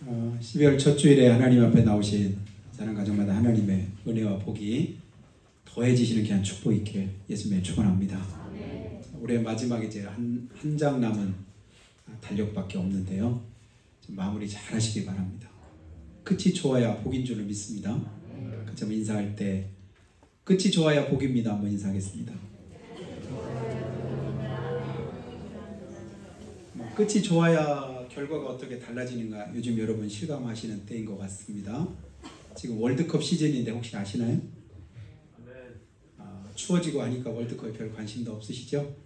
12월 첫 주일에 하나님 앞에 나오신 사랑 가정마다 하나님의 은혜와 복이 더해지시는 귀한 축복이 있기를 예수님의 축원합니다. 올해 마지막 이제 한 장 남은 달력밖에 없는데요. 좀 마무리 잘 하시기 바랍니다. 끝이 좋아야 복인 줄을 믿습니다. 그처럼 인사할 때 끝이 좋아야 복입니다. 한번 인사하겠습니다. 끝이 좋아야 결과가 어떻게 달라지는가 요즘 여러분 실감하시는 때인 것 같습니다. 지금 월드컵 시즌인데 혹시 아시나요? 추워지고 하니까 월드컵에 별 관심도 없으시죠?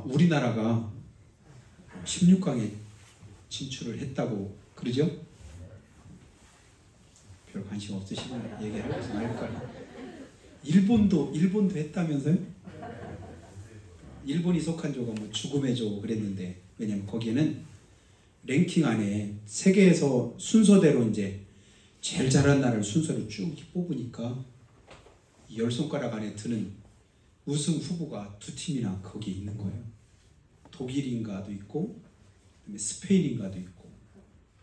우리나라가 16강에 진출을 했다고 그러죠? 별 관심 없으시면 얘기하지 말까요? 일본도 했다면서요? 일본이 속한 조가 뭐 죽음의 조 그랬는데, 왜냐면 거기에는 랭킹 안에 세계에서 순서대로 이제 제일 잘한 나라를 순서로 쭉 뽑으니까 10손가락 안에 드는 우승 후보가 두 팀이나 거기에 있는 거예요. 독일인가도 있고 스페인인가도 있고,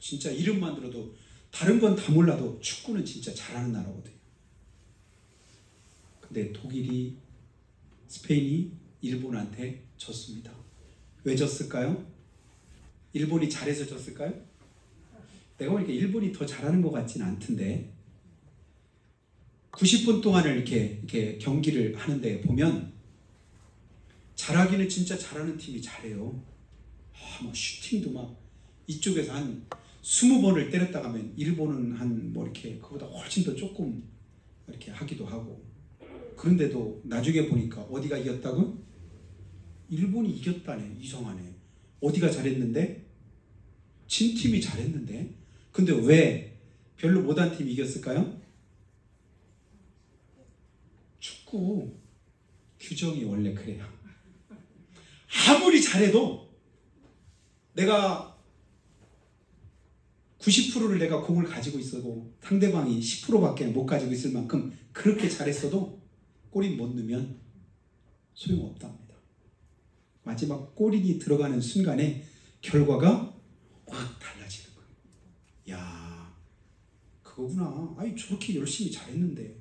진짜 이름만 들어도 다른 건 다 몰라도 축구는 진짜 잘하는 나라거든요. 근데 독일이 스페인이 일본한테 졌습니다. 왜 졌을까요? 일본이 잘해서 졌을까요? 내가 보니까 일본이 더 잘하는 것 같지는 않던데, 90분 동안을 이렇게 경기를 하는데 보면 잘하기는 진짜 잘하는 팀이 잘해요. 뭐 슈팅도 막 이쪽에서 한 20번을 때렸다 가면 일본은 한 뭐 이렇게 그보다 훨씬 더 조금 이렇게 하기도 하고, 그런데도 나중에 보니까 어디가 이겼다고? 일본이 이겼다네. 이상하네. 어디가 잘했는데? 진 팀이 잘했는데? 근데 왜 별로 못한 팀이 이겼을까요? 축구 규정이 원래 그래요. 아무리 잘해도 내가 90%를 내가 공을 가지고 있어도 상대방이 10%밖에 못 가지고 있을 만큼 그렇게 잘했어도 골이 못 넣으면 소용없답니다. 마지막 골이 들어가는 순간에 결과가 확 달라지는 거예요. 야, 그거구나. 아니 저렇게 열심히 잘했는데,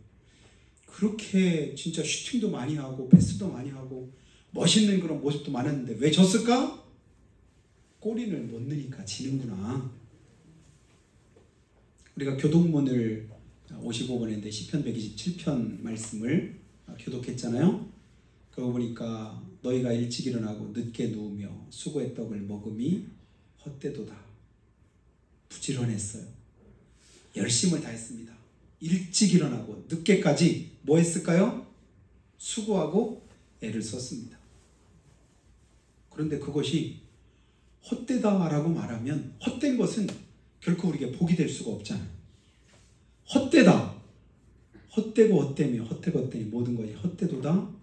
그렇게 진짜 슈팅도 많이 하고 패스도 많이 하고 멋있는 그런 모습도 많았는데 왜 졌을까? 골인을 못 넣으니까 지는구나. 우리가 교독문을 55번인데 시편 127편 말씀을 교독했잖아요. 그러고 보니까 너희가 일찍 일어나고 늦게 누우며 수고의 떡을 먹음이 헛되도다. 부지런했어요. 열심을 다했습니다. 일찍 일어나고 늦게까지 뭐 했을까요? 수고하고 애를 썼습니다. 그런데 그것이 헛되다라고 말하면, 헛된 것은 결코 우리에게 복이 될 수가 없잖아요. 헛되다. 헛되고 헛되며 헛되고 헛되니 모든 것이 헛되도다.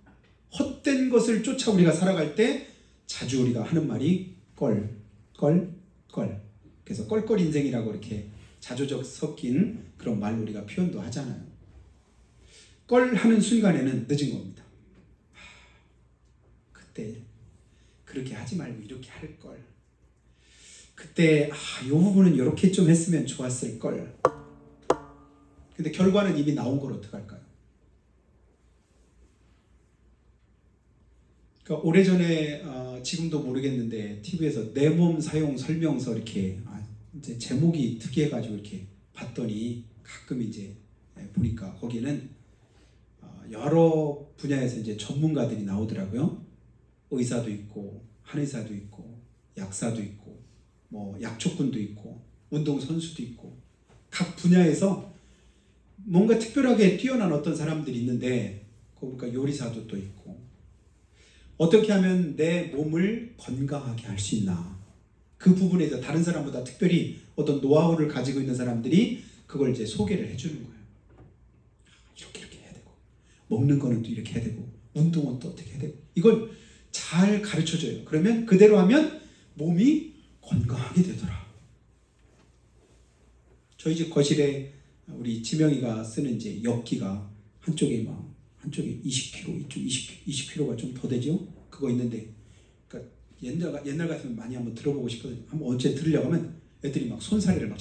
헛된 것을 쫓아 우리가 살아갈 때 자주 우리가 하는 말이 껄. 그래서 껄껄 인생이라고 이렇게 자조적 섞인 그런 말로 우리가 표현도 하잖아요. 껄 하는 순간에는 늦은 겁니다. 그때 그렇게 하지 말고 이렇게 할 걸. 그때 이 부분은 이렇게 좀 했으면 좋았을 걸. 근데 결과는 이미 나온 걸 어떡할까요? 그러니까 오래전에 지금도 모르겠는데 TV에서 내 몸 사용 설명서 이렇게 이제 제목이 특이해가지고 이렇게 봤더니 가끔 이제 보니까 거기는 여러 분야에서 이제 전문가들이 나오더라고요. 의사도 있고 한의사도 있고 약사도 있고 뭐 약초꾼도 있고 운동선수도 있고 각 분야에서 뭔가 특별하게 뛰어난 어떤 사람들이 있는데, 그러니까 요리사도 또 있고, 어떻게 하면 내 몸을 건강하게 할 수 있나, 그 부분에서 다른 사람보다 특별히 어떤 노하우를 가지고 있는 사람들이 그걸 이제 소개를 해주는 거예요. 이렇게 해야 되고, 먹는 거는 또 이렇게 해야 되고, 운동은 또 어떻게 해야 되고, 이걸 잘 가르쳐줘요. 그러면 그대로 하면 몸이 건강하게 되더라. 저희 집 거실에 우리 지명이가 쓰는 이제 엽기가 한쪽에 20kg, 이쪽 20kg가 좀 더 되죠? 그거 있는데, 그러니까 옛날 같으면 많이 한번 들어보고 싶거든요. 한번 언제 들으려고 하면 애들이 막 손사래를 막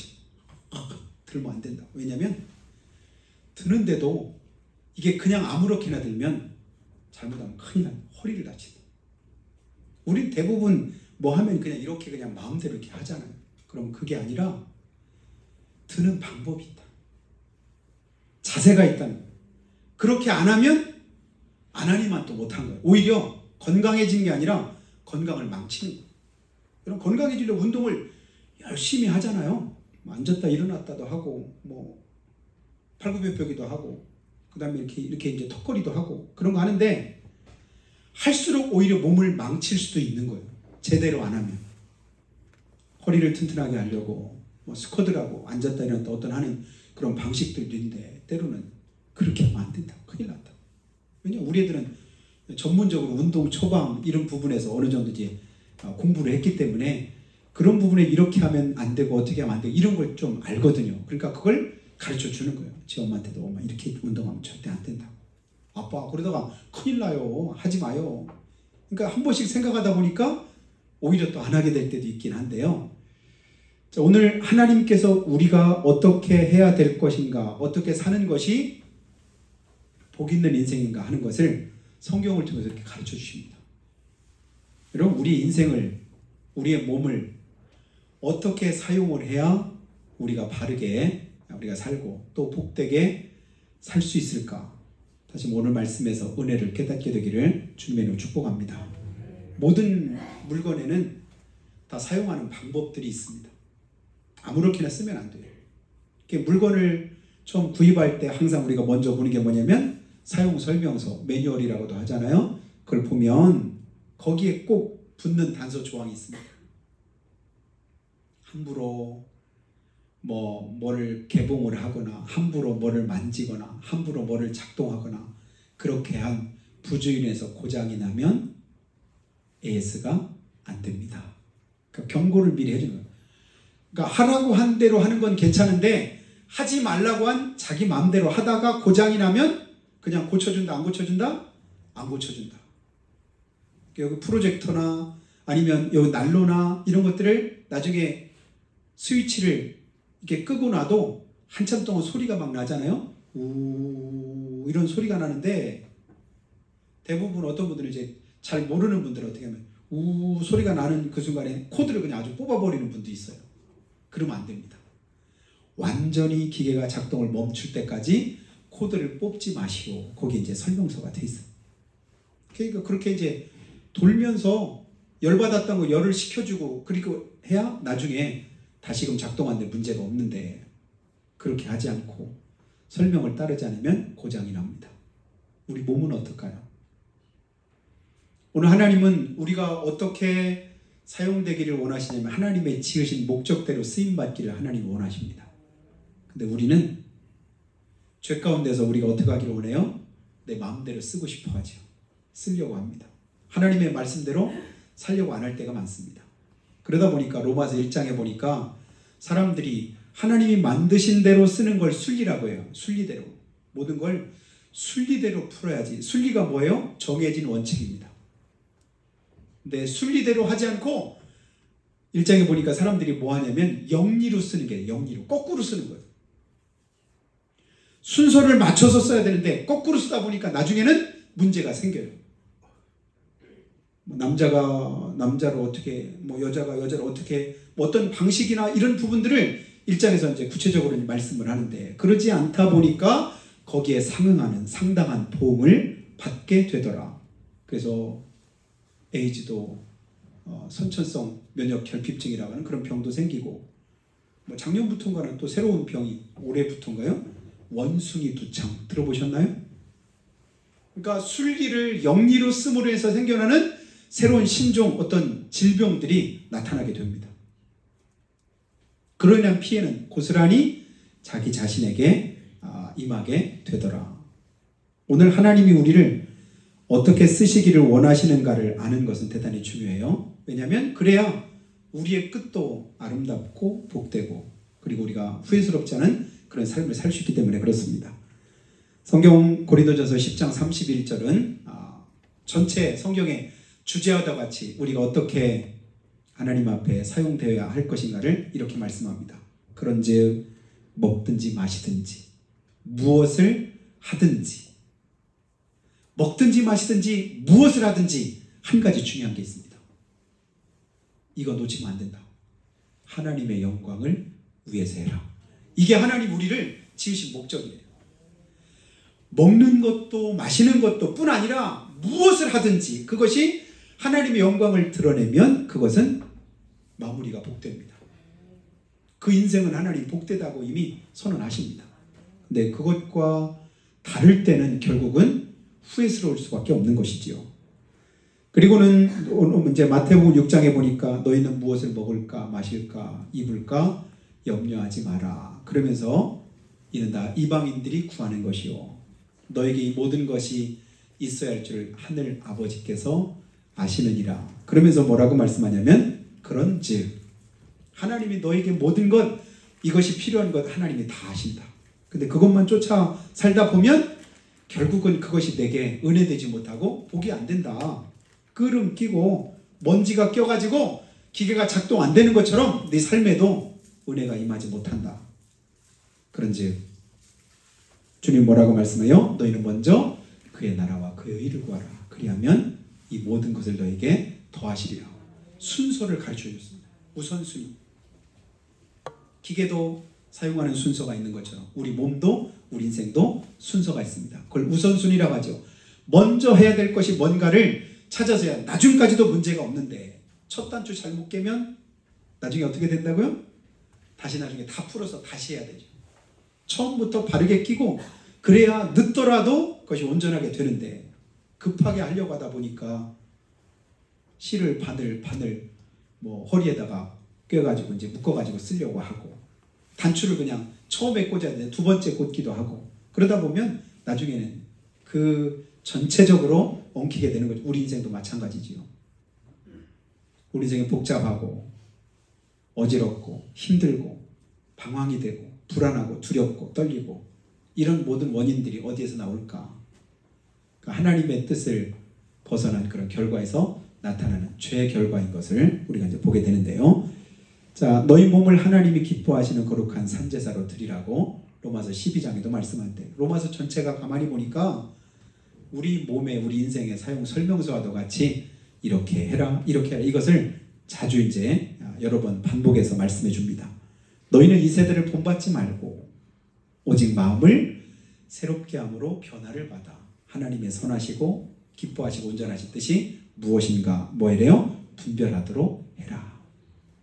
들면 안 된다. 왜냐면 드는데도 이게 그냥 아무렇게나 들면 잘못하면 큰일 나. 허리를 다친다. 우린 대부분 뭐 하면 그냥 이렇게 그냥 마음대로 이렇게 하잖아요. 그럼 그게 아니라 드는 방법이 있다. 자세가 있다는 거예요. 그렇게 안 하면 안 하니만 또 못한 거예요. 오히려 건강해지는 게 아니라 건강을 망치는 거예요. 그럼 건강해지려고 운동을 열심히 하잖아요. 앉았다 일어났다도 하고 뭐 팔굽혀펴기도 하고 그 다음에 이렇게 이제 턱걸이도 하고 그런 거 하는데 할수록 오히려 몸을 망칠 수도 있는 거예요. 제대로 안 하면. 허리를 튼튼하게 하려고 뭐 스쿼드라고 앉았다 일어났다 어떤 하는 그런 방식들도 있는데 때로는 그렇게 하면 안 된다. 큰일 났다. 왜냐면 우리 애들은 전문적으로 운동 처방 이런 부분에서 어느 정도 이제 공부를 했기 때문에 그런 부분에 이렇게 하면 안 되고 어떻게 하면 안 되고 이런 걸 좀 알거든요. 그러니까 그걸 가르쳐 주는 거예요. 제 엄마한테도 엄마 이렇게 운동하면 절대 안 된다고. 아빠 그러다가 큰일 나요. 하지 마요. 그러니까 한 번씩 생각하다 보니까 오히려 또 안 하게 될 때도 있긴 한데요. 자, 오늘 하나님께서 우리가 어떻게 해야 될 것인가, 어떻게 사는 것이 복 있는 인생인가 하는 것을 성경을 통해서 이렇게 가르쳐 주십니다. 여러분, 우리 인생을, 우리의 몸을 어떻게 사용을 해야 우리가 바르게 우리가 살고 또 복되게 살 수 있을까? 다시 오늘 말씀에서 은혜를 깨닫게 되기를 주님의 이름으로 축복합니다. 모든 물건에는 다 사용하는 방법들이 있습니다. 아무렇게나 쓰면 안 돼요. 물건을 처음 구입할 때 항상 우리가 먼저 보는 게 뭐냐면 사용 설명서, 매뉴얼이라고도 하잖아요. 그걸 보면 거기에 꼭 붙는 단서 조항이 있습니다. 함부로 뭐를 개봉을 하거나 함부로 뭐를 만지거나 함부로 뭐를 작동하거나 그렇게 한 부주의에서 고장이 나면 AS가 안 됩니다. 그러니까 경고를 미리 해주는 거예요. 그러니까 하라고 한 대로 하는 건 괜찮은데 하지 말라고 한 자기 마음대로 하다가 고장이 나면 그냥 고쳐준다 안 고쳐준다? 안 고쳐준다. 여기 프로젝터나 아니면 여기 난로나 이런 것들을 나중에 스위치를 이렇게 끄고 나도 한참 동안 소리가 막 나잖아요. 우 이런 소리가 나는데 대부분 어떤 분들은 이제 잘 모르는 분들은 어떻게 하면 우 소리가 나는 그 순간에 코드를 그냥 아주 뽑아버리는 분도 있어요. 그러면 안 됩니다. 완전히 기계가 작동을 멈출 때까지 코드를 뽑지 마시고 거기에 이제 설명서가 돼 있어요. 그러니까 그렇게 이제 돌면서 열받았던 거 열을 식혀주고 그리고 해야 나중에 다시금 작동하는데 문제가 없는데 그렇게 하지 않고 설명을 따르지 않으면 고장이 납니다. 우리 몸은 어떨까요? 오늘 하나님은 우리가 어떻게 사용되기를 원하시냐면 하나님의 지으신 목적대로 쓰임받기를 하나님이 원하십니다. 근데 우리는 죄 가운데서 우리가 어떻게 하기를 원해요? 내 마음대로 쓰고 싶어 하죠. 쓰려고 합니다. 하나님의 말씀대로 살려고 안 할 때가 많습니다. 그러다 보니까 로마서 1장에 보니까 사람들이 하나님이 만드신 대로 쓰는 걸 순리라고 해요. 순리대로. 모든 걸 순리대로 풀어야지. 순리가 뭐예요? 정해진 원칙입니다. 근데 순리대로 하지 않고 1장에 보니까 사람들이 뭐 하냐면 영리로 쓰는 게 영리로. 거꾸로 쓰는 거예요. 순서를 맞춰서 써야 되는데 거꾸로 쓰다 보니까 나중에는 문제가 생겨요. 남자가 남자로 어떻게, 여자가 여자로 어떻게, 어떤 방식이나 이런 부분들을 1장에서 이제 구체적으로 말씀을 하는데 그러지 않다 보니까 거기에 상응하는 상당한 도움을 받게 되더라. 그래서 에이즈도 선천성 면역 결핍증이라고 하는 그런 병도 생기고 작년부터인가는 또 새로운 병이 올해부터인가요? 원숭이 두창 들어보셨나요? 그러니까 순리를 영리로 씀으로 해서 생겨나는 새로운 신종 어떤 질병들이 나타나게 됩니다. 그로 인한 피해는 고스란히 자기 자신에게 임하게 되더라. 오늘 하나님이 우리를 어떻게 쓰시기를 원하시는가를 아는 것은 대단히 중요해요. 왜냐하면 그래야 우리의 끝도 아름답고 복되고 그리고 우리가 후회스럽지 않은 그런 삶을 살 수 있기 때문에 그렇습니다. 성경 고린도전서 10장 31절은 전체 성경의 주제와도 같이 우리가 어떻게 하나님 앞에 사용되어야 할 것인가를 이렇게 말씀합니다. 그런즉 먹든지 마시든지 무엇을 하든지, 먹든지 마시든지 무엇을 하든지 한 가지 중요한 게 있습니다. 이거 놓치면 안 된다. 하나님의 영광을 위해서 해라. 이게 하나님 우리를 지으신 목적이에요. 먹는 것도 마시는 것도 뿐 아니라 무엇을 하든지 그것이 하나님의 영광을 드러내면 그것은 마무리가 복됩니다. 그 인생은 하나님 복되다고 이미 선언하십니다. 근데 그것과 다를 때는 결국은 후회스러울 수밖에 없는 것이지요. 그리고는 이제 마태복음 6장에 보니까 너희는 무엇을 먹을까 마실까 입을까 염려하지 마라. 그러면서 이는 다 이방인들이 구하는 것이요 너에게 이 모든 것이 있어야 할 줄 하늘 아버지께서 아시느니라. 그러면서 뭐라고 말씀하냐면 그런즉 하나님이 너에게 모든 것 이것이 필요한 것 하나님이 다 아신다. 근데 그것만 쫓아 살다 보면 결국은 그것이 내게 은혜되지 못하고 복이 안 된다. 끓음 끼고 먼지가 껴가지고 기계가 작동 안 되는 것처럼 네 삶에도 은혜가 임하지 못한다. 그런즉 주님 뭐라고 말씀해요? 너희는 먼저 그의 나라와 그의 의를 구하라. 그리하면 이 모든 것을 너에게 더하시리라. 순서를 가르쳐 줬습니다. 우선순위. 기계도 사용하는 순서가 있는 것처럼 우리 몸도 우리 인생도 순서가 있습니다. 그걸 우선순위라고 하죠. 먼저 해야 될 것이 뭔가를 찾아서야 나중까지도 문제가 없는데 첫 단추 잘못 깨면 나중에 어떻게 된다고요? 다시 나중에 다 풀어서 다시 해야 되죠. 처음부터 바르게 끼고 그래야 늦더라도 그것이 온전하게 되는데 급하게 하려고 하다 보니까 실을 바늘 뭐 허리에다가 껴가지고 이제 묶어가지고 쓰려고 하고 단추를 그냥 처음에 꽂아야 되는데 두 번째 꽂기도 하고 그러다 보면 나중에는 그 전체적으로 엉키게 되는 거죠. 우리 인생도 마찬가지지요. 우리 인생이 복잡하고 어지럽고 힘들고 방황이 되고 불안하고 두렵고 떨리고 이런 모든 원인들이 어디에서 나올까? 하나님의 뜻을 벗어난 그런 결과에서 나타나는 죄의 결과인 것을 우리가 이제 보게 되는데요. 자, 너희 몸을 하나님이 기뻐하시는 거룩한 산제사로 드리라고 로마서 12장에도 말씀한대. 로마서 전체가 가만히 보니까 우리 몸에 우리 인생의 사용 설명서와도 같이 이렇게 해라 이렇게 해라 이것을 자주 이제 여러 번 반복해서 말씀해 줍니다. 너희는 이 세대를 본받지 말고 오직 마음을 새롭게 함으로 변화를 받아 하나님의 선하시고 기뻐하시고 온전하신 뜻이 무엇인가 뭐래요? 분별하도록 해라.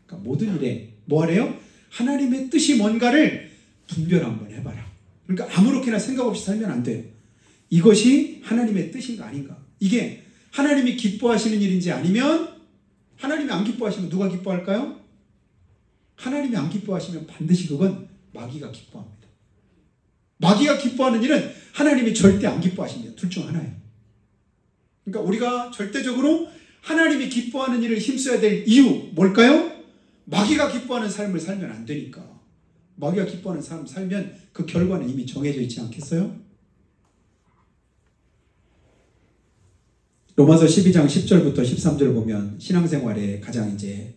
그러니까 모든 일에 뭐하래요? 하나님의 뜻이 뭔가를 분별 한번 해봐라. 그러니까 아무렇게나 생각 없이 살면 안 돼요. 이것이 하나님의 뜻인가 아닌가. 이게 하나님이 기뻐하시는 일인지 아니면 하나님이 안 기뻐하시면 누가 기뻐할까요? 하나님이 안 기뻐하시면 반드시 그건 마귀가 기뻐합니다. 마귀가 기뻐하는 일은 하나님이 절대 안 기뻐하십니다. 둘 중 하나예요. 그러니까 우리가 절대적으로 하나님이 기뻐하는 일을 힘써야 될 이유 뭘까요? 마귀가 기뻐하는 삶을 살면 안 되니까. 마귀가 기뻐하는 삶을 살면 그 결과는 이미 정해져 있지 않겠어요? 로마서 12장 10절부터 13절 보면 신앙생활에 가장 이제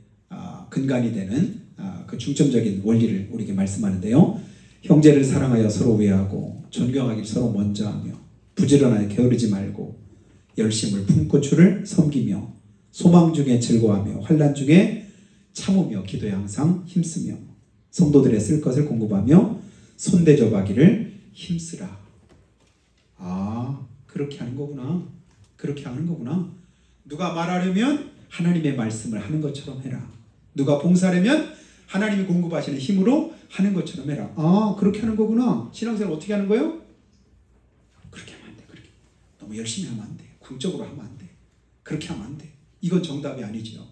근간이 되는 그 중점적인 원리를 우리에게 말씀하는데요. 형제를 사랑하여 서로 우애하고 존경하기를 서로 먼저 하며 부지런하게 게으르지 말고 열심을 품고 주를 섬기며 소망 중에 즐거워하며 환난 중에 참으며 기도에 항상 힘쓰며 성도들의 쓸 것을 공급하며 손대접하기를 힘쓰라. 그렇게 하는 거구나. 그렇게 하는 거구나. 누가 말하려면 하나님의 말씀을 하는 것처럼 해라. 누가 봉사하려면 하나님이 공급하시는 힘으로 하는 것처럼 해라. 그렇게 하는 거구나. 신앙생활 어떻게 하는 거예요? 그렇게 하면 안 돼. 그렇게. 너무 열심히 하면 안 돼. 궁적으로 하면 안 돼. 그렇게 하면 안 돼. 이건 정답이 아니죠.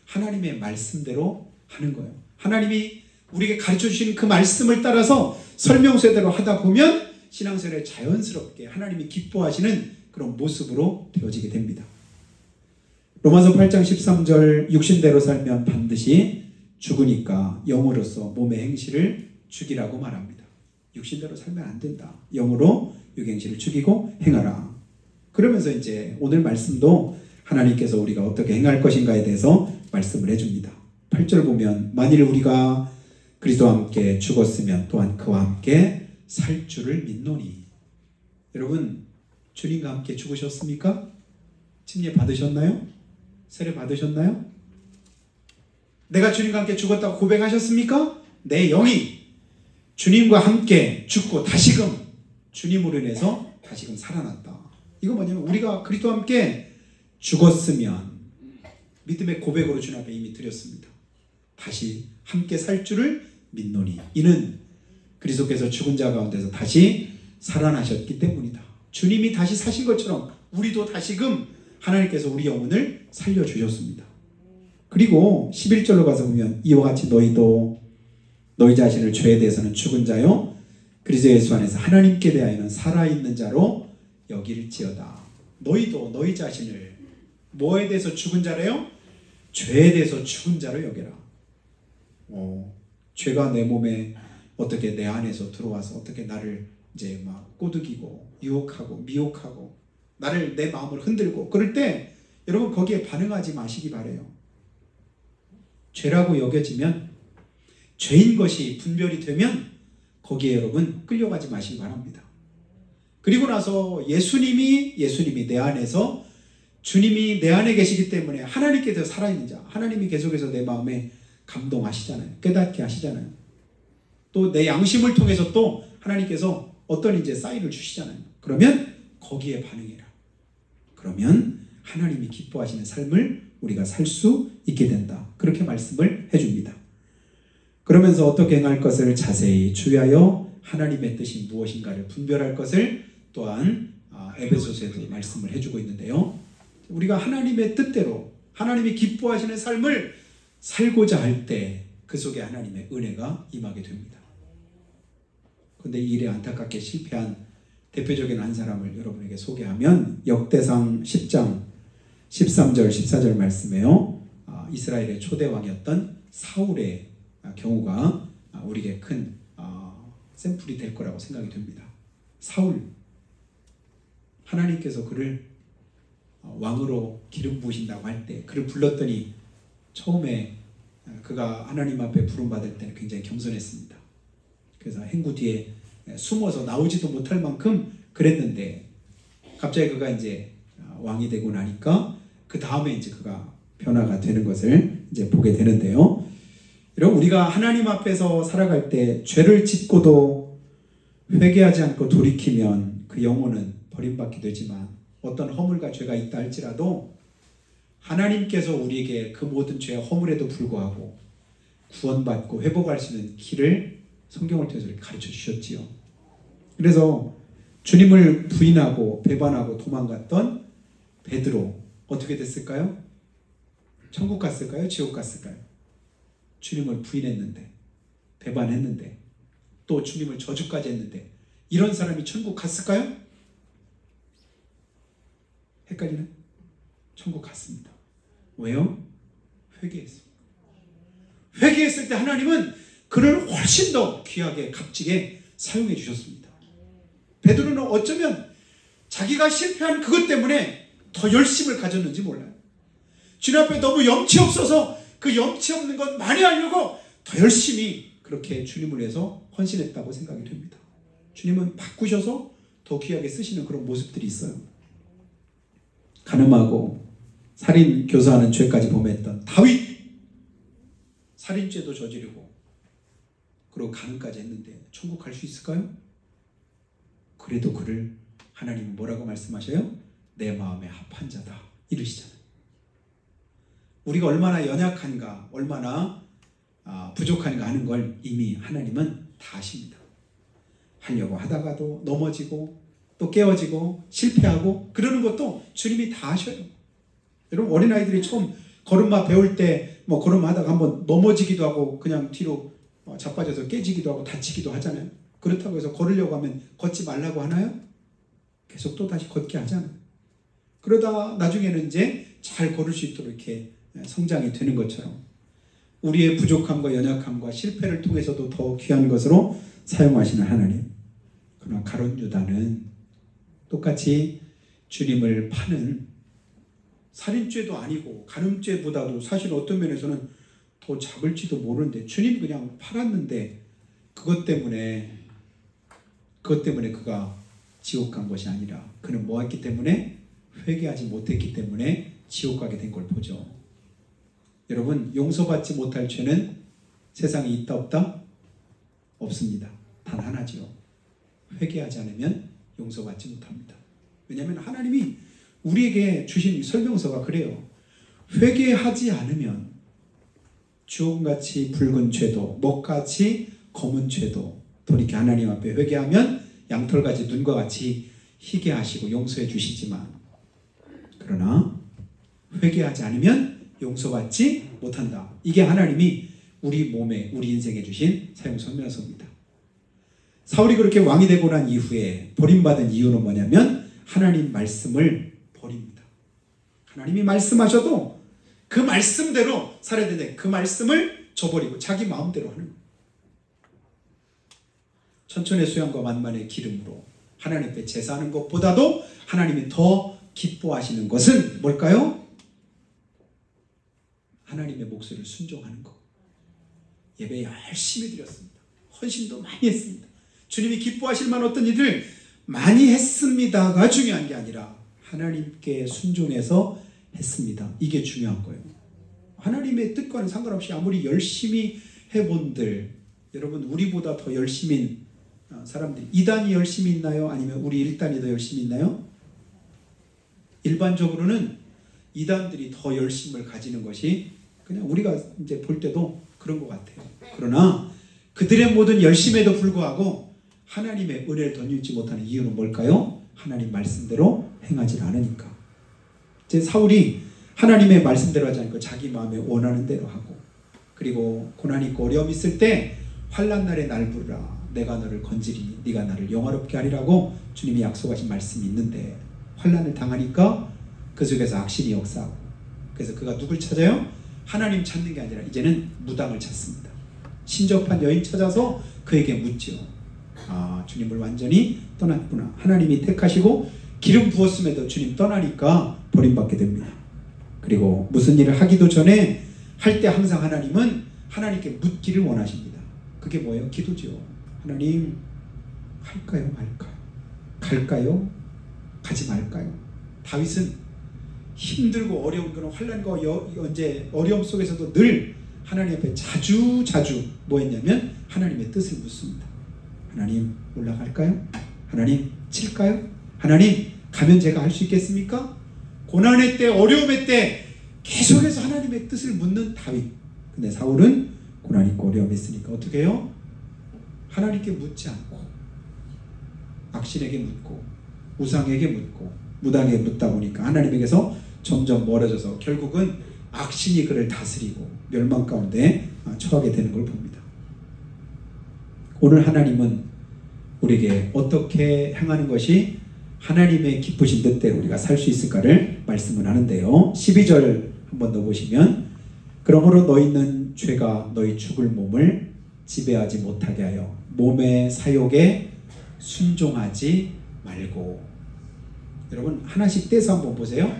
하나님의 말씀대로 하는 거예요. 하나님이 우리에게 가르쳐 주신 그 말씀을 따라서 설명서대로 하다 보면 신앙생활에 자연스럽게 하나님이 기뻐하시는 그런 모습으로 되어지게 됩니다. 로마서 8장 13절 육신대로 살면 반드시 죽으니까 영으로서 몸의 행실을 죽이라고 말합니다. 육신대로 살면 안 된다. 영으로 육행실을 죽이고 행하라. 그러면서 이제 오늘 말씀도 하나님께서 우리가 어떻게 행할 것인가에 대해서 말씀을 해줍니다. 8절 보면 만일 우리가 그리스도와 함께 죽었으면 또한 그와 함께 살 줄을 믿노니. 여러분 주님과 함께 죽으셨습니까? 침례 받으셨나요? 세례 받으셨나요? 내가 주님과 함께 죽었다고 고백하셨습니까? 내 영이 주님과 함께 죽고 다시금 주님으로 인해서 다시금 살아났다. 이거 뭐냐면 우리가 그리스도와 함께 죽었으면 믿음의 고백으로 주님 앞에 이미 드렸습니다. 다시 함께 살 줄을 믿노니 이는 그리스도께서 죽은 자 가운데서 다시 살아나셨기 때문이다. 주님이 다시 사신 것처럼 우리도 다시금 하나님께서 우리 영혼을 살려주셨습니다. 그리고 11절로 가서 보면 이와 같이 너희도 너희 자신을 죄에 대해서는 죽은 자요 그리스도 예수 안에서 하나님께 대하여는 살아있는 자로 여길지어다. 너희도 너희 자신을 뭐에 대해서 죽은 자래요? 죄에 대해서 죽은 자로 여겨라. 죄가 내 몸에 어떻게 내 안에서 들어와서 어떻게 나를 이제 막 꼬드기고 유혹하고 미혹하고 나를 내 마음을 흔들고 그럴 때 여러분 거기에 반응하지 마시기 바래요. 죄라고 여겨지면 죄인 것이 분별이 되면 거기에 여러분 끌려가지 마시기 바랍니다. 그리고 나서 예수님이 내 안에서 주님이 내 안에 계시기 때문에 하나님께서 살아있는 자 하나님이 계속해서 내 마음에 감동하시잖아요. 깨닫게 하시잖아요. 또 내 양심을 통해서 또 하나님께서 어떤 이제 사인을 주시잖아요. 그러면 거기에 반응해라. 그러면 하나님이 기뻐하시는 삶을 우리가 살 수 있게 된다. 그렇게 말씀을 해줍니다. 그러면서 어떻게 행할 것을 자세히 주의하여 하나님의 뜻이 무엇인가를 분별할 것을 또한 에베소서에도 말씀을 해주고 있는데요. 우리가 하나님의 뜻대로 하나님이 기뻐하시는 삶을 살고자 할 때 그 속에 하나님의 은혜가 임하게 됩니다. 그런데 이 일에 안타깝게 실패한 대표적인 한 사람을 여러분에게 소개하면 역대상 10장 13절 14절 말씀에요. 이스라엘의 초대왕이었던 사울의 경우가 우리에게 큰 샘플이 될 거라고 생각이 됩니다. 사울 하나님께서 그를 왕으로 기름 부으신다고 할 때 그를 불렀더니 처음에 그가 하나님 앞에 부름받을 때는 굉장히 겸손했습니다. 그래서 행구 뒤에 숨어서 나오지도 못할 만큼 그랬는데 갑자기 그가 이제 왕이 되고 나니까 그 다음에 이제 그가 변화가 되는 것을 이제 보게 되는데요. 여러분 우리가 하나님 앞에서 살아갈 때 죄를 짓고도 회개하지 않고 돌이키면 그 영혼은 버림받게 되지만 어떤 허물과 죄가 있다 할지라도 하나님께서 우리에게 그 모든 죄와 허물에도 불구하고 구원받고 회복할 수 있는 길을 성경을 통해서 이렇게 가르쳐 주셨지요. 그래서 주님을 부인하고 배반하고 도망갔던 베드로 어떻게 됐을까요? 천국 갔을까요? 지옥 갔을까요? 주님을 부인했는데 배반했는데 또 주님을 저주까지 했는데 이런 사람이 천국 갔을까요? 헷갈리나요? 천국 갔습니다. 왜요? 회개했습니다. 회개했을 때 하나님은 그를 훨씬 더 귀하게 값지게 사용해 주셨습니다. 베드로는 어쩌면 자기가 실패한 그것 때문에 더 열심을 가졌는지 몰라요. 주님 앞에 너무 염치 없어서 그 염치 없는 것 많이 하려고 더 열심히 그렇게 주님을 위해서 헌신했다고 생각이 됩니다. 주님은 바꾸셔서 더 귀하게 쓰시는 그런 모습들이 있어요. 간음하고 살인 교사하는 죄까지 범했던 다윗 살인죄도 저지르고 그리고 간음까지 했는데 천국 갈 수 있을까요? 그래도 그를 하나님은 뭐라고 말씀하셔요? 내 마음에 합한 자다 이르시잖아요. 우리가 얼마나 연약한가 얼마나 부족한가 하는 걸 이미 하나님은 다 아십니다. 하려고 하다가도 넘어지고 또 깨어지고 실패하고 그러는 것도 주님이 다 아셔요. 여러분 어린아이들이 처음 걸음마 배울 때 뭐 걸음하다가 한번 넘어지기도 하고 그냥 뒤로 자빠져서 깨지기도 하고 다치기도 하잖아요. 그렇다고 해서 걸으려고 하면 걷지 말라고 하나요? 계속 또 다시 걷게 하잖아요. 그러다 나중에는 이제 잘 걸을 수 있도록 이렇게 성장이 되는 것처럼 우리의 부족함과 연약함과 실패를 통해서도 더 귀한 것으로 사용하시는 하나님. 그러나 가룟 유다는 똑같이 주님을 파는 살인죄도 아니고 간음죄보다도 사실 어떤 면에서는 더 작을지도 모르는데 주님 그냥 팔았는데 그것 때문에 그가 지옥 간 것이 아니라 그는 뭐 했기 때문에 회개하지 못했기 때문에 지옥 가게 된 걸 보죠. 여러분, 용서받지 못할 죄는 세상에 있다 없다? 없습니다. 단 하나지요. 회개하지 않으면 용서받지 못합니다. 왜냐하면 하나님이 우리에게 주신 설명서가 그래요. 회개하지 않으면 주홍같이 붉은 죄도 먹같이 검은 죄도 돌이켜 하나님 앞에 회개하면 양털같이 눈과 같이 희게 하시고 용서해 주시지만 그러나 회개하지 않으면 용서받지 못한다. 이게 하나님이 우리 몸에 우리 인생에 주신 사용 설명서입니다. 사울이 그렇게 왕이 되고 난 이후에 버림받은 이유는 뭐냐면 하나님 말씀을 버립니다. 하나님이 말씀하셔도 그 말씀대로 살아야 되는데 그 말씀을 저버리고 자기 마음대로 하는 거예요. 천천의 수양과 만만의 기름으로 하나님 앞에 제사하는 것보다도 하나님이 더 기뻐하시는 것은 뭘까요? 하나님의 목소리를 순종하는 것. 예배 열심히 드렸습니다. 헌신도 많이 했습니다. 주님이 기뻐하실 만한 어떤 일을 많이 했습니다가 중요한 게 아니라 하나님께 순종해서 했습니다. 이게 중요한 거예요. 하나님의 뜻과는 상관없이 아무리 열심히 해본들 여러분 우리보다 더 열심인 사람들이 2단이 열심히 있나요? 아니면 우리 1단이 더 열심히 있나요? 일반적으로는 2단들이 더 열심을 가지는 것이 그냥 우리가 이제 볼 때도 그런 것 같아요. 그러나 그들의 모든 열심에도 불구하고 하나님의 은혜를 덧입지 못하는 이유는 뭘까요? 하나님 말씀대로 행하지 않으니까. 이제 사울이 하나님의 말씀대로 하지 않고 자기 마음에 원하는 대로 하고 그리고 고난이 있고 어려움이 있을 때 환난 날에 날 부르라 내가 너를 건지리니 네가 나를 영화롭게 하리라고 주님이 약속하신 말씀이 있는데 환난을 당하니까 그 속에서 악신이 역사하고 그래서 그가 누굴 찾아요? 하나님 찾는 게 아니라 이제는 무당을 찾습니다. 신접한 여인 찾아서 그에게 묻지요. 아, 주님을 완전히 떠났구나. 하나님이 택하시고 기름 부었음에도 주님 떠나니까 버림받게 됩니다. 그리고 무슨 일을 하기도 전에 할 때 항상 하나님은 하나님께 묻기를 원하십니다. 그게 뭐예요? 기도죠. 하나님 할까요? 말까요? 갈까요? 가지 말까요? 다윗은 힘들고 어려운 그런 환난과 이제 어려움 속에서도 늘 하나님 앞에 자주 뭐 했냐면 하나님의 뜻을 묻습니다. 하나님 올라갈까요? 하나님 칠까요? 하나님 가면 제가 할 수 있겠습니까? 고난의 때 어려움의 때 계속해서 하나님의 뜻을 묻는 다윗. 근데 사울은 고난 있고 어려움이 있으니까 어떻게 해요? 하나님께 묻지 않고 악신에게 묻고 우상에게 묻고 무당에게 묻다 보니까 하나님에게서 점점 멀어져서 결국은 악신이 그를 다스리고 멸망 가운데 처하게 되는 걸 봅니다. 오늘 하나님은 우리에게 어떻게 행하는 것이 하나님의 기쁘신 뜻대로 우리가 살 수 있을까를 말씀을 하는데요. 12절 한번 더 보시면 그러므로 너희는 죄가 너희 죽을 몸을 지배하지 못하게 하여 몸의 사욕에 순종하지 말고. 여러분 하나씩 떼서 한번 보세요.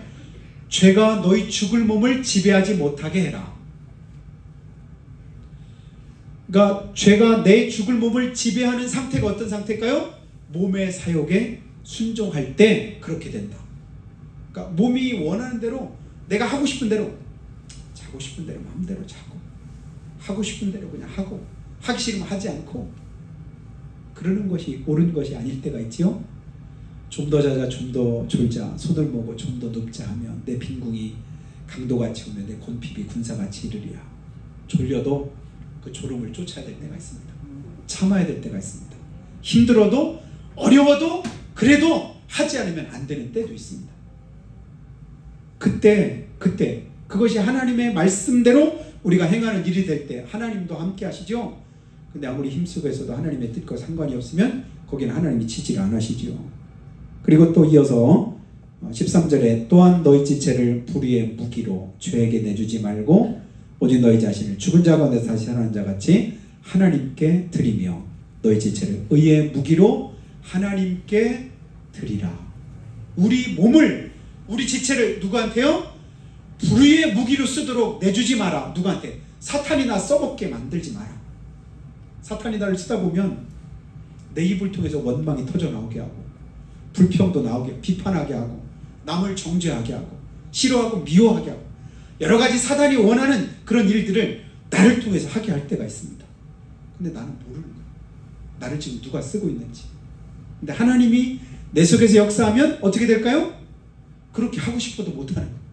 죄가 너희 죽을 몸을 지배하지 못하게 해라. 그러니까 죄가 내 죽을 몸을 지배하는 상태가 어떤 상태일까요? 몸의 사욕에 순종할 때 그렇게 된다. 그러니까 몸이 원하는 대로 내가 하고 싶은 대로 자고 싶은 대로 마음대로 자고 하고 싶은 대로 그냥 하고 하기 싫으면 하지 않고 그러는 것이 옳은 것이 아닐 때가 있지요. 좀 더 자자 좀 더 졸자 손을 모으고 좀 더 눕자 하면 내 빈궁이 강도같이 오면 내 곤핍이 군사같이 이르리라. 졸려도 그 졸음을 쫓아야 될 때가 있습니다. 참아야 될 때가 있습니다. 힘들어도 어려워도 그래도 하지 않으면 안 되는 때도 있습니다. 그때 그것이 하나님의 말씀대로 우리가 행하는 일이 될 때 하나님도 함께 하시죠. 근데 아무리 힘쓰고해서도 하나님의 뜻과 상관이 없으면 거기는 하나님이 지지를 안 하시죠. 그리고 또 이어서 13절에 또한 너희 지체를 불의의 무기로 죄에게 내주지 말고 오직 너희 자신을 죽은 자 가운데 다시 살아난 자 같이 하나님께 드리며 너희 지체를 의의 무기로 하나님께 드리라. 우리 몸을 우리 지체를 누구한테요? 불의의 무기로 쓰도록 내주지 마라. 누구한테? 사탄이 나 써먹게 만들지 마라. 사탄이 나를 쓰다 보면 내 입을 통해서 원망이 터져 나오게 하고, 불평도 나오게, 비판하게 하고, 남을 정죄하게 하고, 싫어하고 미워하게 하고, 여러 가지 사탄이 원하는 그런 일들을 나를 통해서 하게 할 때가 있습니다. 근데 나는 모르는 거야. 나를 지금 누가 쓰고 있는지. 근데 하나님이 내 속에서 역사하면 어떻게 될까요? 그렇게 하고 싶어도 못하는 거예요.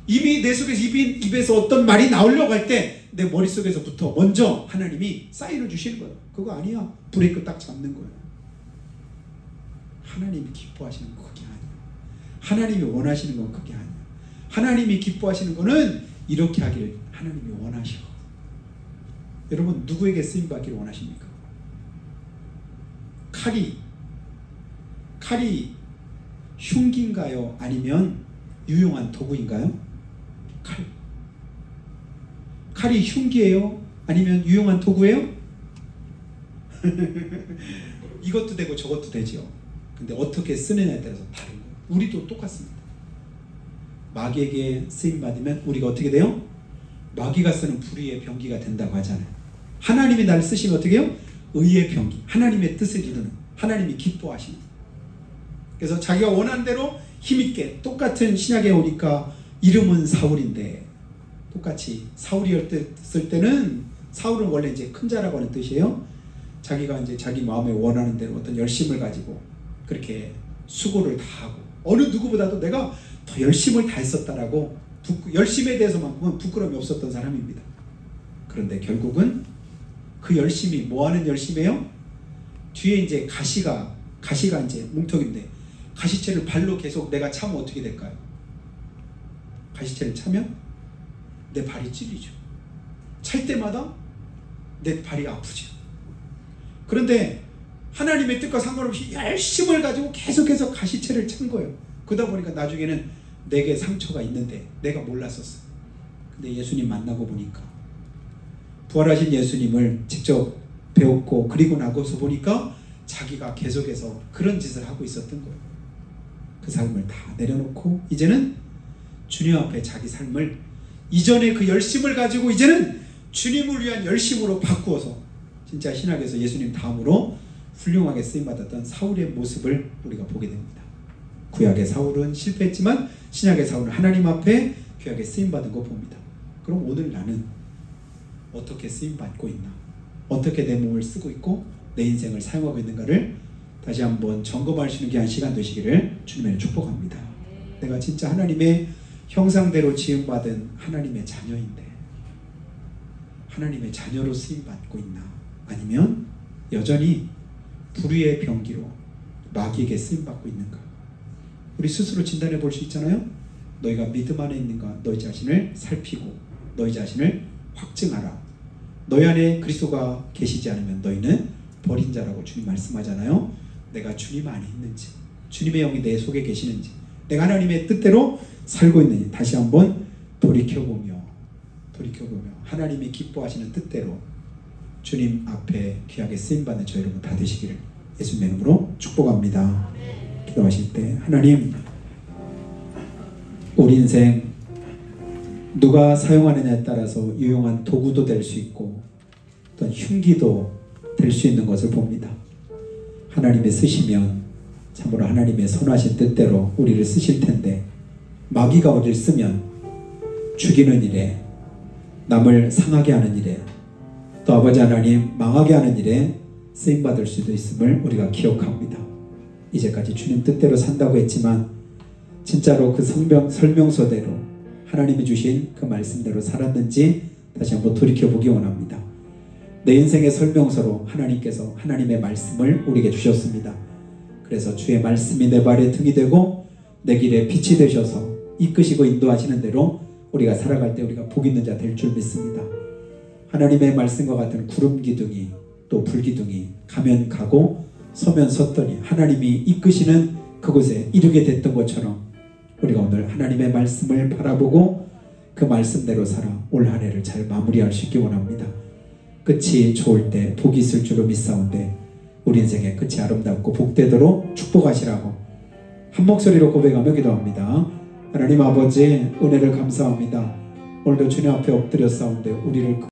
이미 내 속에서 입에서 어떤 말이 나오려고 할 때 내 머릿속에서부터 먼저 하나님이 사인을 주시는 거예요. 그거 아니야. 브레이크 딱 잡는 거예요. 하나님이 기뻐하시는 건 그게 아니야. 하나님이 원하시는 건 그게 아니야. 하나님이 기뻐하시는 거는 이렇게 하기를 하나님이 원하셔. 여러분, 누구에게 쓰임받기를 원하십니까? 칼이 흉기인가요? 아니면 유용한 도구인가요? 칼이 흉기예요? 아니면 유용한 도구예요? 이것도 되고 저것도 되죠. 근데 어떻게 쓰느냐에 따라서 다른 거예요. 우리도 똑같습니다. 마귀에게 쓰임받으면 우리가 어떻게 돼요? 마귀가 쓰는 불의의 병기가 된다고 하잖아요. 하나님이 나를 쓰시면 어떻게 해요? 의의 병기, 하나님의 뜻을 이루는, 하나님이 기뻐하시는. 그래서 자기가 원하는 대로 힘있게, 똑같은 신약에 오니까 이름은 사울인데, 똑같이 사울이었을 때는, 사울은 원래 이제 큰 자라고 하는 뜻이에요. 자기가 이제 자기 마음에 원하는 대로 어떤 열심을 가지고 그렇게 수고를 다 하고, 어느 누구보다도 내가 더 열심을 다했었다라고 열심에 대해서만큼은 부끄러움이 없었던 사람입니다. 그런데 결국은 그 열심이 뭐 하는 열심이에요? 뒤에 이제 가시가 이제 뭉텅인데, 가시채를 발로 계속 내가 차면 어떻게 될까요? 가시채를 차면 내 발이 찔리죠. 찰 때마다 내 발이 아프죠. 그런데 하나님의 뜻과 상관없이 열심을 가지고 계속해서 가시채를 찬 거예요. 그러다 보니까 나중에는 내게 상처가 있는데 내가 몰랐었어. 근데 예수님 만나고 보니까, 부활하신 예수님을 직접 배웠고 그리고 나고서 보니까 자기가 계속해서 그런 짓을 하고 있었던 거예요. 그 삶을 다 내려놓고 이제는 주님 앞에 자기 삶을, 이전에 그 열심을 가지고 이제는 주님을 위한 열심으로 바꾸어서 진짜 신약에서 예수님 다음으로 훌륭하게 쓰임받았던 사울의 모습을 우리가 보게 됩니다. 구약의 사울은 실패했지만 신약의 사울은 하나님 앞에 귀하게 쓰임받은 거 봅니다. 그럼 오늘 나는 어떻게 쓰임받고 있나? 어떻게 내 몸을 쓰고 있고 내 인생을 사용하고 있는가를 다시 한번 점검할 수 있는 귀한 시간 되시기를 주님의 축복합니다. 내가 진짜 하나님의 형상대로 지음받은 하나님의 자녀인데 하나님의 자녀로 쓰임받고 있나? 아니면 여전히 불의의 병기로 마귀에게 쓰임받고 있는가? 우리 스스로 진단해 볼 수 있잖아요. 너희가 믿음 안에 있는가? 너희 자신을 살피고 너희 자신을 확증하라. 너희 안에 그리스도가 계시지 않으면 너희는 버린 자라고 주님 말씀하잖아요. 내가 주님 안에 있는지, 주님의 영이 내 속에 계시는지, 내가 하나님의 뜻대로 살고 있는지 다시 한번 돌이켜보며 하나님이 기뻐하시는 뜻대로 주님 앞에 귀하게 쓰임받는 저 여러분 다 되시기를 예수님의 이름으로 축복합니다. 기도하실 때, 하나님, 우리 인생 누가 사용하느냐에 따라서 유용한 도구도 될 수 있고 어떤 흉기도 될 수 있는 것을 봅니다. 하나님이 쓰시면 참으로 하나님의 선하신 뜻대로 우리를 쓰실 텐데, 마귀가 우리를 쓰면 죽이는 일에, 남을 상하게 하는 일에, 또 아버지 하나님 망하게 하는 일에 쓰임받을 수도 있음을 우리가 기억합니다. 이제까지 주님 뜻대로 산다고 했지만 진짜로 그 설명서대로 하나님이 주신 그 말씀대로 살았는지 다시 한번 돌이켜보기 원합니다. 내 인생의 설명서로 하나님께서 하나님의 말씀을 우리에게 주셨습니다. 그래서 주의 말씀이 내 발의 등이 되고 내 길에 빛이 되셔서 이끄시고 인도하시는 대로 우리가 살아갈 때 우리가 복 있는 자 될 줄 믿습니다. 하나님의 말씀과 같은 구름 기둥이 또 불 기둥이 가면 가고 서면 섰더니 하나님이 이끄시는 그곳에 이르게 됐던 것처럼 우리가 오늘 하나님의 말씀을 바라보고 그 말씀대로 살아 올 한 해를 잘 마무리할 수 있기 원합니다. 끝이 좋을 때 복이 있을 줄로 믿사온데 우리 인생의 끝이 아름답고 복되도록 축복하시라고 한 목소리로 고백하며 기도합니다. 하나님 아버지 은혜를 감사합니다. 오늘도 주님 앞에 엎드려 싸운데 우리를